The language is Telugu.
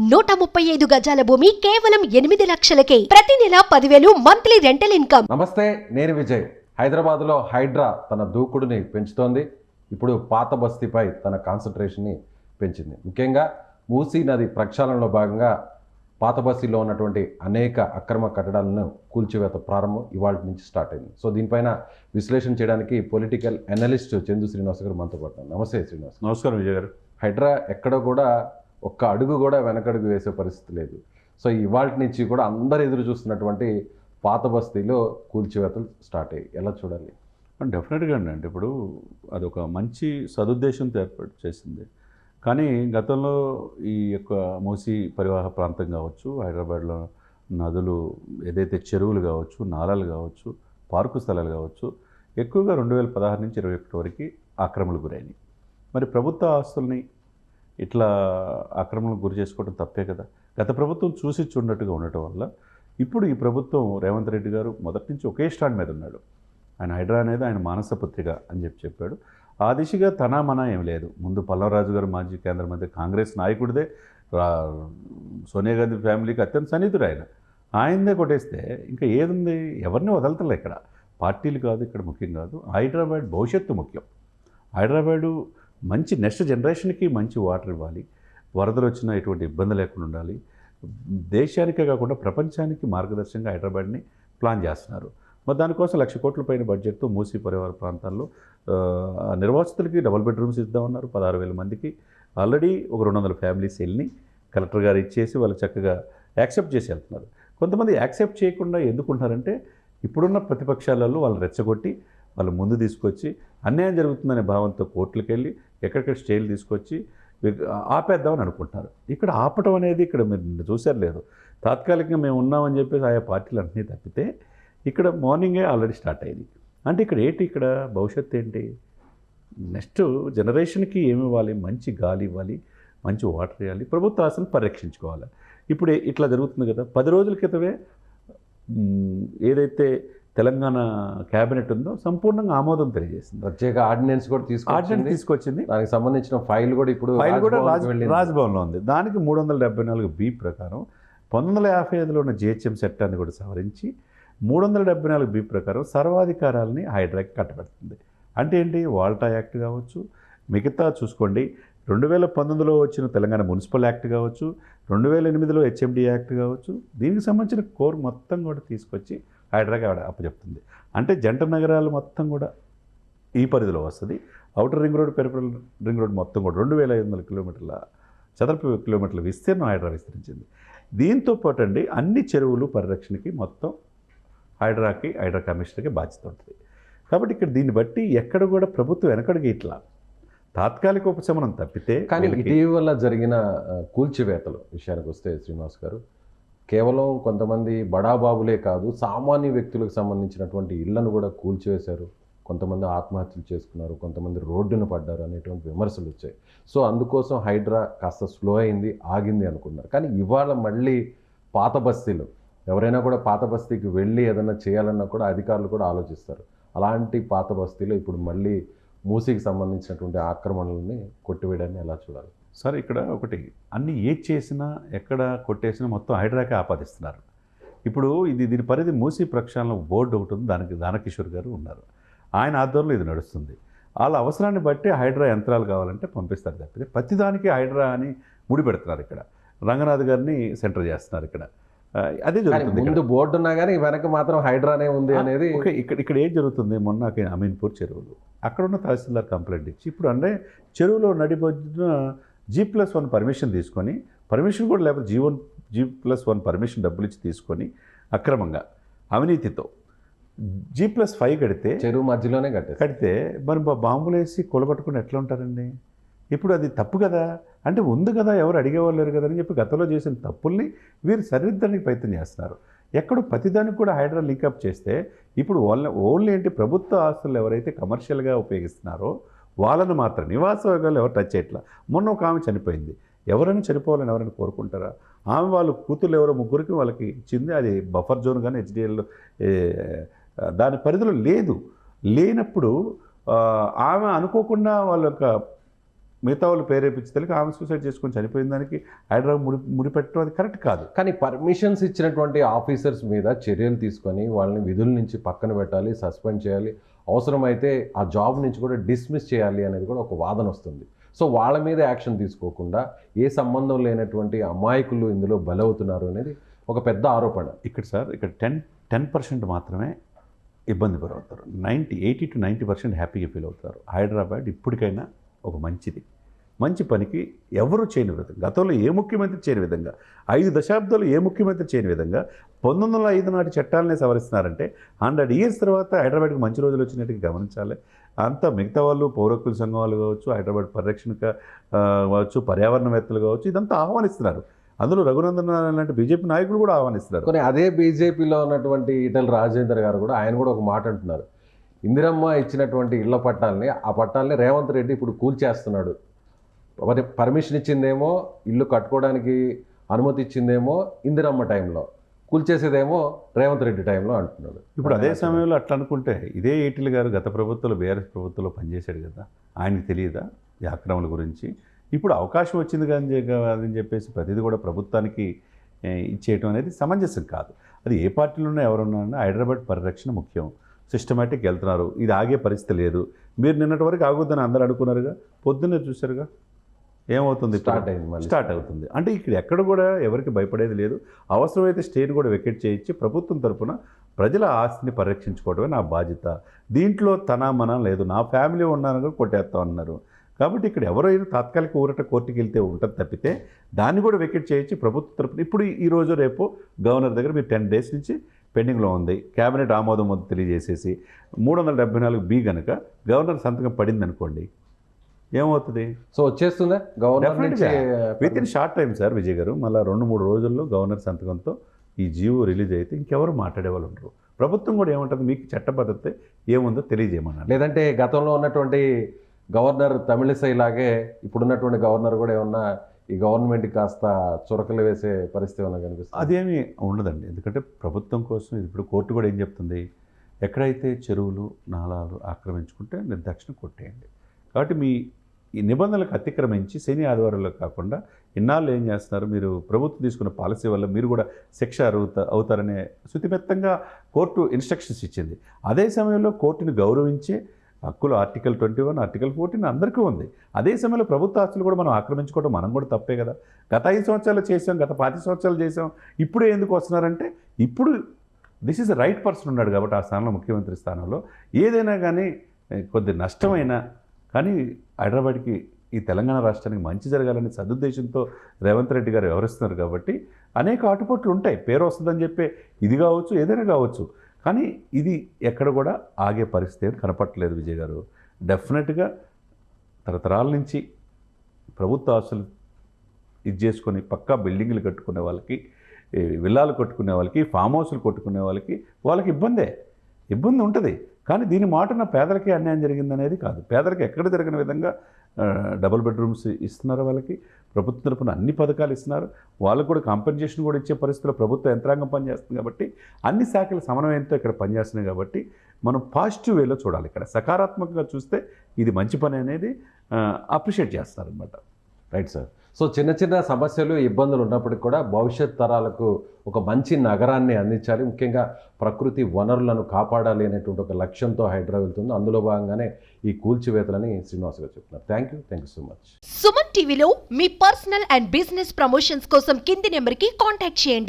135 గజాల భూమి కేవలం 8 లక్షలకే. ప్రతి నెల 10,000 మంత్లీ రెంటల్ ఇన్కమ్. నమస్తే, నేను విజయ్. హైదరాబాద్లో హైడ్రా తన దూకుడుని పెంచుతోంది. ఇప్పుడు పాత బస్తీపై తన కాన్సన్ట్రేషన్ని పెంచింది. ముఖ్యంగా మూసీ నది ప్రక్షాళనలో భాగంగా పాత బస్తీలో ఉన్నటువంటి అనేక అక్రమ కట్టడాలను కూల్చివేత ప్రారంభం ఇవాళ నుంచి స్టార్ట్ అయింది. సో దీనిపైన విశ్లేషణ చేయడానికి పొలిటికల్ అనలిస్ట్ చందు శ్రీనివాస్ గారు మనతో పడుతున్నారు. నమస్తే శ్రీనివాస్. నమస్కారం విజయ్ గారు. హైడ్రా ఎక్కడ కూడా ఒక్క అడుగు కూడా వెనకడుగు వేసే పరిస్థితి లేదు. సో ఇవాళ నుంచి కూడా అందరు ఎదురు చూస్తున్నటువంటి పాత బస్తీలో కూల్చివేతలు స్టార్ట్ అయ్యాయి. ఎలా చూడాలి? డెఫినెట్గా అండి. ఇప్పుడు అదొక మంచి సదుద్దేశంతో ఏర్పాటు చేసింది. కానీ గతంలో ఈ యొక్క మూసీ పరివాహ ప్రాంతం కావచ్చు, హైదరాబాద్లో నదులు ఏదైతే చెరువులు కావచ్చు, నాలాలు కావచ్చు, పార్కు స్థలాలు కావచ్చు, ఎక్కువగా 2016 నుంచి 2021 వరకు ఆక్రమణకు గురైనాయి. మరి ప్రభుత్వ ఆస్తుల్ని ఇట్లా ఆక్రమణకు గురి చేసుకోవడం తప్పే కదా. గత ప్రభుత్వం చూసి చూడనట్టుగా ఉండటం వల్ల ఇప్పుడు ఈ ప్రభుత్వం రేవంత్ రెడ్డి గారు మొదటి నుంచి ఒకే స్టాండ్ మీద ఉన్నాడు. ఆయన హైడ్రా అనేది ఆయన మానస పత్రిక అని చెప్పాడు. ఆ దిశగా తన మన ఏం లేదు. ముందు పల్లవరాజు గారు మాజీ కేంద్ర మంత్రి, కాంగ్రెస్ నాయకుడిదే, సోనియా గాంధీ ఫ్యామిలీకి అత్యంత సన్నిహితుడు ఆయనదే కొట్టేస్తే ఇంకా ఏదుంది? ఎవరిని వదలతలే. ఇక్కడ పార్టీలు కాదు, ఇక్కడ ముఖ్యం కాదు. హైదరాబాద్ భవిష్యత్తు ముఖ్యం. హైదరాబాదు మంచి నెక్స్ట్ జనరేషన్కి మంచి వాటర్ ఇవ్వాలి, వరదలు వచ్చినా ఎటువంటి ఇబ్బంది లేకుండా ఉండాలి. దేశానికే కాకుండా ప్రపంచానికి మార్గదర్శకంగా హైదరాబాద్ని ప్లాన్ చేస్తున్నారు. మరి దానికోసం 1,00,000 కోట్ల పైన బడ్జెట్తో మూసీ పరివార ప్రాంతాల్లో నిర్వాసితులకి డబుల్ బెడ్రూమ్స్ ఇద్దామన్నారు. 16,000 మందికి ఆల్రెడీ ఒక 200 ఫ్యామిలీస్ వెళ్ళి కలెక్టర్ గారు ఇచ్చేసి వాళ్ళు చక్కగా యాక్సెప్ట్ చేసి వెళ్తున్నారు. కొంతమంది యాక్సెప్ట్ చేయకుండా ఎందుకుంటున్నారంటే ఇప్పుడున్న ప్రతిపక్షాలలో వాళ్ళు రెచ్చగొట్టి వాళ్ళు ముందు తీసుకొచ్చి అన్యాయం జరుగుతుందనే భావంతో కోర్టులకు వెళ్ళి ఎక్కడిక్కడ స్టేలు తీసుకొచ్చి ఆపేద్దామని అనుకుంటున్నారు. ఇక్కడ ఆపటం అనేది ఇక్కడ మీరు చూసారు లేదు. తాత్కాలికంగా మేము ఉన్నామని చెప్పేసి ఆయా పార్టీలు అన్నీ తప్పితే ఇక్కడ మార్నింగే ఆల్రెడీ స్టార్ట్ అయింది. అంటే ఇక్కడ ఏంటి? ఇక్కడ భవిష్యత్తు ఏంటి? నెక్స్ట్ జనరేషన్కి ఏమి ఇవ్వాలి? మంచి గాలి ఇవ్వాలి, మంచి వాటర్ ఇవ్వాలి, ప్రభుత్వ ఆశను పరిరక్షించుకోవాలి. ఇప్పుడు ఇట్లా జరుగుతుంది కదా. 10 రోజుల క్రితమే ఏదైతే తెలంగాణ క్యాబినెట్ ఉందో సంపూర్ణంగా ఆమోదం తెలియజేసింది. ప్రత్యేక ఆర్డినెన్స్ కూడా తీసుకొచ్చింది. దానికి సంబంధించిన ఫైల్ కూడా రాజ్భవన్లో ఉంది. దానికి 374B ప్రకారం 1955లో ఉన్న GHM చట్టాన్ని కూడా సవరించి 374B ప్రకారం సర్వాధికారాలని హైడ్రాకి కట్టబెడుతుంది. అంటే ఏంటి? వాల్టా యాక్ట్ కావచ్చు, మిగతా చూసుకోండి, 2019లో వచ్చిన తెలంగాణ మున్సిపల్ యాక్ట్ కావచ్చు, 2008లో HMD యాక్ట్ కావచ్చు, దీనికి సంబంధించిన కోర్ మొత్తం కూడా తీసుకొచ్చి హైడ్రాకి అప్పచెప్తుంది. అంటే జంట నగరాలు మొత్తం కూడా ఈ పరిధిలో వస్తుంది. Outer ring road, peripheral ring road మొత్తం కూడా 2,500 చదరపు కిలోమీటర్ల విస్తీర్ణం హైడ్రా విస్తరించింది. దీంతో పాటు అండి అన్ని చెరువులు పరిరక్షణకి మొత్తం హైడ్రా కమిషనర్కి బాధ్యత ఉంటుంది. కాబట్టి ఇక్కడ దీన్ని బట్టి ఎక్కడ కూడా ప్రభుత్వం వెనకడికి ఇట్లా తాత్కాలిక ఉపశమనం తప్పితే. కానీ ఇటీవల జరిగిన కూల్చివేతలు విషయానికి వస్తే శ్రీనివాస్ గారు, కేవలం కొంతమంది బడాబాబులే కాదు, సామాన్య వ్యక్తులకు సంబంధించినటువంటి ఇళ్లను కూడా కూల్చివేశారు. కొంతమంది ఆత్మహత్యలు చేసుకున్నారు, కొంతమంది రోడ్డున పడ్డారు అనేటువంటి విమర్శలు వచ్చాయి. సో అందుకోసం హైడ్రా కాస్త స్లో అయింది, ఆగింది అనుకున్నారు. కానీ ఇవాళ మళ్ళీ పాత బస్తీలు, ఎవరైనా కూడా పాత బస్తీకి వెళ్ళి ఏదైనా చేయాలన్నా కూడా అధికారులు కూడా ఆలోచిస్తారు. అలాంటి పాత బస్తీలో ఇప్పుడు మళ్ళీ మూసీకి సంబంధించినటువంటి ఆక్రమణలని కొట్టివేయడాన్ని ఎలా చూడాలి? సార్ ఇక్కడ ఒకటి, అన్ని ఏది చేసినా ఎక్కడ కొట్టేసినా మొత్తం హైడ్రాకే ఆపాదిస్తున్నారు. ఇప్పుడు దీని పరిధి మూసీ ప్రక్షాళన బోర్డు ఒకటి ఉంది, దానికి దానకిషోర్ గారు ఉన్నారు. ఆయన ఆధ్వర్యంలో ఇది నడుస్తుంది. వాళ్ళ అవసరాన్ని బట్టి హైడ్రా యంత్రాలు కావాలంటే పంపిస్తారు తప్పితే ప్రతిదానికి హైడ్రా అని ముడిపెడుతున్నారు. ఇక్కడ రంగనాథ్ గారిని సెంటర్ చేస్తున్నారు. ఇక్కడ అదే జరుగుతుంది. ముందు బోర్డు ఉన్నా కానీ వెనక మాత్రం హైడ్రానే ఉంది అనేది. ఇక్కడ ఏం జరుగుతుంది? మొన్న అమీన్పూర్ చెరువులు అక్కడ ఉన్న తహసీల్దార్ కంప్లైంట్ ఇచ్చి ఇప్పుడు అంటే చెరువులో నడిబొడ్డున G+1 పర్మిషన్ తీసుకొని, పర్మిషన్ కూడా లేకపోతే G+1 పర్మిషన్ డబ్బులు ఇచ్చి తీసుకొని అక్రమంగా అవినీతితో G+5 కడితే చెరువు మధ్యలోనే కడితే మరి బాంబులు వేసి కొలబట్టుకుని ఎట్లా ఉంటారండి? ఇప్పుడు అది తప్పు కదా. అంటే ఉంది కదా, ఎవరు అడిగేవాళ్ళు లేరు కదా అని చెప్పి గతంలో చేసిన తప్పుల్ని వీరు సరిదిద్దడానికి ప్రయత్నం చేస్తున్నారు. ఎక్కడో ప్రతిదానికి కూడా హైడ్రా లింకప్ చేస్తే ఇప్పుడు ఓన్లీ ఏంటి, ప్రభుత్వ ఆస్తులు ఎవరైతే కమర్షియల్గా ఉపయోగిస్తున్నారో వాళ్ళను మాత్రం నివాస వర్గాలు ఎవరు టచ్ చేయట్లా. మొన్న ఒక ఆమె చనిపోయింది. ఎవరైనా చనిపోవాలని ఎవరైనా కోరుకుంటారా? ఆమె వాళ్ళు కూతుర్లు ఎవరో ముగ్గురికి వాళ్ళకి ఇచ్చింది. అది బఫర్ జోన్ కానీ HDL దాని పరిధిలో లేనప్పుడు ఆమె అనుకోకుండా వాళ్ళ యొక్క మిగతా వాళ్ళు ప్రేరేపించి తెలియక ఆమె సూసైడ్ చేసుకొని చనిపోయిన దానికి హైదరాబాద్ ముడిపెట్టడం అది కరెక్ట్ కాదు. కానీ పర్మిషన్స్ ఇచ్చినటువంటి ఆఫీసర్స్ మీద చర్యలు తీసుకొని వాళ్ళని విధుల నుంచి పక్కన పెట్టాలి, సస్పెండ్ చేయాలి, అవసరమైతే ఆ జాబ్ నుంచి కూడా డిస్మిస్ చేయాలి అనేది కూడా ఒక వాదన వస్తుంది. సో వాళ్ళ మీద యాక్షన్ తీసుకోకుండా ఏ సంబంధం లేనటువంటి అమాయకులు ఇందులో బలవుతున్నారు అనేది ఒక పెద్ద ఆరోపణ. ఇక్కడ 10% మాత్రమే ఇబ్బంది పడవుతారు. 80 to 90% హ్యాపీగా ఫీల్ అవుతారు. హైదరాబాద్ ఇప్పటికైనా ఒక మంచి పనికి ఎవరు చేయని విధంగా, గతంలో ఏ ముఖ్యమంత్రి చేయని విధంగా, 5 దశాబ్దాలు ఏ ముఖ్యమంత్రి చేయని విధంగా 1905 నాటి చట్టాలనే సవరిస్తున్నారంటే 100 years తర్వాత హైదరాబాద్కి మంచి రోజులు వచ్చినట్టుగా గమనించాలి. అంతా మిగతా వాళ్ళు పౌర హక్కుల సంఘం వాళ్ళు కావచ్చు, హైదరాబాద్ పరిరక్షణ కావచ్చు, పర్యావరణవేత్తలు కావచ్చు, ఇదంతా ఆహ్వానిస్తున్నారు. అందులో రఘునందన్ లాంటి బీజేపీ నాయకులు కూడా ఆహ్వానిస్తున్నారు. కానీ అదే బీజేపీలో ఉన్నటువంటి ఈటెల రాజేందర్ గారు కూడా ఆయన కూడా ఒక మాట అంటున్నారు, ఇందిరమ్మ ఇచ్చినటువంటి ఇళ్ల పట్టాలని, ఆ పట్టాలని రేవంత్ రెడ్డి ఇప్పుడు కూల్చేస్తున్నాడు. పర్మిషన్ ఇచ్చిందేమో, ఇల్లు కట్టుకోవడానికి అనుమతి ఇచ్చిందేమో ఇందిరమ్మ టైంలో, కూల్చేసేదేమో రేవంత్ రెడ్డి టైంలో అంటున్నాడు. ఇప్పుడు అదే సమయంలో అట్లా అనుకుంటే ఇదే ఈటెల గారు గత ప్రభుత్వంలో బీఆర్ఎస్ ప్రభుత్వంలో పనిచేశాడు కదా, ఆయనకి తెలియదా ఈ ఆక్రమణల గురించి? ఇప్పుడు అవకాశం వచ్చింది అని చెప్పేసి ప్రతిదీ కూడా ప్రభుత్వానికి ఇచ్చేయటం అనేది సమంజసం కాదు. అది ఏ పార్టీలోనే ఎవరున్నా హైదరాబాద్ పరిరక్షణ ముఖ్యం. సిస్టమేటిక్ వెళ్తున్నారు, ఇది ఆగే పరిస్థితి లేదు. మీరు నిన్నటి వరకు ఆగుద్దని అందరూ అనుకున్నారుగా, పొద్దున్నే చూశారుగా ఏమవుతుంది, స్టార్ట్ అవుతుంది. అంటే ఇక్కడ ఎక్కడ కూడా ఎవరికి భయపడేది లేదు. అవసరమైతే స్టేట్ కూడా వెకెట్ చేయించి ప్రభుత్వం తరఫున ప్రజల ఆస్తిని పరిరక్షించుకోవడమే నా బాధ్యత. దీంట్లో మనం లేదు, నా ఫ్యామిలీ ఉన్నాను కూడా కొట్టేస్తాం అన్నారు. కాబట్టి ఇక్కడ ఎవరైనా తాత్కాలిక ఊరట కోర్టుకి వెళ్తే ఉంటుంది తప్పితే దాన్ని కూడా వెకెట్ చేయించి ప్రభుత్వం తరఫున ఇప్పుడు ఈ రోజు రేపు గవర్నర్ దగ్గర మీరు 10 days నుంచి పెండింగ్లో ఉంది. క్యాబినెట్ ఆమోదం వద్ద తెలియజేసేసి 374B కనుక గవర్నర్ సంతకం పడింది అనుకోండి, ఏమవుతుంది? సో వచ్చేస్తుందా governor with in short time sir Vijay గారు. మళ్ళీ 2-3 రోజుల్లో గవర్నర్ సంతకంతో ఈ జీవో రిలీజ్ అయితే ఇంకెవరు మాట్లాడే వాళ్ళు ఉండరు. ప్రభుత్వం కూడా ఏమంటుంది, మీకు చట్టబద్ధత ఏముందో తెలియజేయమన్నారు. లేదంటే గతంలో ఉన్నటువంటి గవర్నర్ తమిళిసై లాగే ఇప్పుడున్నటువంటి గవర్నర్ కూడా ఏమన్నా ఈ గవర్నమెంట్కి కాస్త చురకలు వేసే పరిస్థితి ఏమన్నా కనిపిస్తుంది? అదేమీ ఉండదండి. ఎందుకంటే ప్రభుత్వం కోసం ఇప్పుడు కోర్టు కూడా ఏం చెప్తుంది, ఎక్కడైతే చెరువులు నాలాలు ఆక్రమించుకుంటే నిర్దాక్షిణ కొట్టేయండి. కాబట్టి మీ ఈ నిబంధనలకు అతిక్రమించి శని ఆదివారాల్లో కాకుండా ఇన్నాళ్ళు ఏం చేస్తున్నారు, మీరు ప్రభుత్వం తీసుకున్న పాలసీ వల్ల మీరు కూడా శిక్ష అవుతారనే శుతిమెత్తంగా కోర్టు ఇన్స్ట్రక్షన్స్ ఇచ్చింది. అదే సమయంలో కోర్టుని గౌరవించే హక్కులు ఆర్టికల్ 21, ఆర్టికల్ 14 అందరికీ ఉంది. అదే సమయంలో ప్రభుత్వ ఆస్తులు కూడా మనం ఆక్రమించుకోవడం మనం కూడా తప్పే కదా. గత 5 సంవత్సరాలు చేసాం, గత 5 సంవత్సరాలు చేసాం, ఇప్పుడు ఎందుకు వస్తున్నారంటే ఇప్పుడు దిస్ ఈజ్ రైట్ పర్సన్ ఉన్నాడు కాబట్టి ఆ స్థానంలో, ముఖ్యమంత్రి స్థానంలో ఏదైనా కానీ కొద్ది నష్టమైనా కానీ హైదరాబాద్కి ఈ తెలంగాణ రాష్ట్రానికి మంచి జరగాలని సదుద్దేశంతో రేవంత్ రెడ్డి గారు వ్యవహరిస్తున్నారు కాబట్టి అనేక ఆటుపోట్లు ఉంటాయి. పేరు వస్తుందని చెప్పే ఇది కావచ్చు, ఏదైనా కావచ్చు, కానీ ఇది ఎక్కడ కూడా ఆగే పరిస్థితి కనపట్టలేదు విజయ్ గారు. డెఫినెట్గా తరతరాల నుంచి ప్రభుత్వ ఆస్తులు ఇది చేసుకొని పక్కా బిల్డింగ్లు కట్టుకునే వాళ్ళకి, విల్లాలు కట్టుకునే వాళ్ళకి, ఫామ్ హౌస్లు కట్టుకునే వాళ్ళకి ఇబ్బంది ఉంటుంది. కానీ దీని మాటన పేదలకి అన్యాయం జరిగిందనేది కాదు. పేదలకి ఎక్కడ జరిగిన విధంగా డబుల్ బెడ్రూమ్స్ ఇస్తున్నారు, వాళ్ళకి ప్రభుత్వం తరపున అన్ని పథకాలు ఇస్తున్నారు, వాళ్ళకు కూడా కాంపెన్సేషన్ కూడా ఇచ్చే పరిస్థితిలో ప్రభుత్వ యంత్రాంగం పనిచేస్తుంది. కాబట్టి అన్ని శాఖల సమన్వయంతో ఇక్కడ పనిచేస్తున్నాయి. కాబట్టి మనం పాజిటివ్ వేలో చూడాలి. ఇక్కడ సకారాత్మకంగా చూస్తే ఇది మంచి పని అనేది అప్రిషియేట్ చేస్తారనమాట. Right sir. సో చిన్న చిన్న సమస్యలు, ఇబ్బందులు ఉన్నప్పటికీ కూడా భవిష్యత్ తరాలకు ఒక మంచి నగరాన్ని అందించాలి, ముఖ్యంగా ప్రకృతి వనరులను కాపాడాలి అనేటువంటి ఒక లక్ష్యంతో హైదరాబాద్ వెళ్తుంది. అందులో భాగంగానే ఈ కూల్చివేతలని శ్రీనివాస్ గారు చెప్తున్నారు. Thank you so much. Suman టీవీలో మీ పర్సనల్ అండ్ బిజినెస్ ప్రమోషన్స్ కోసం కింది నెంబర్కి కాంటాక్ట్ చేయండి.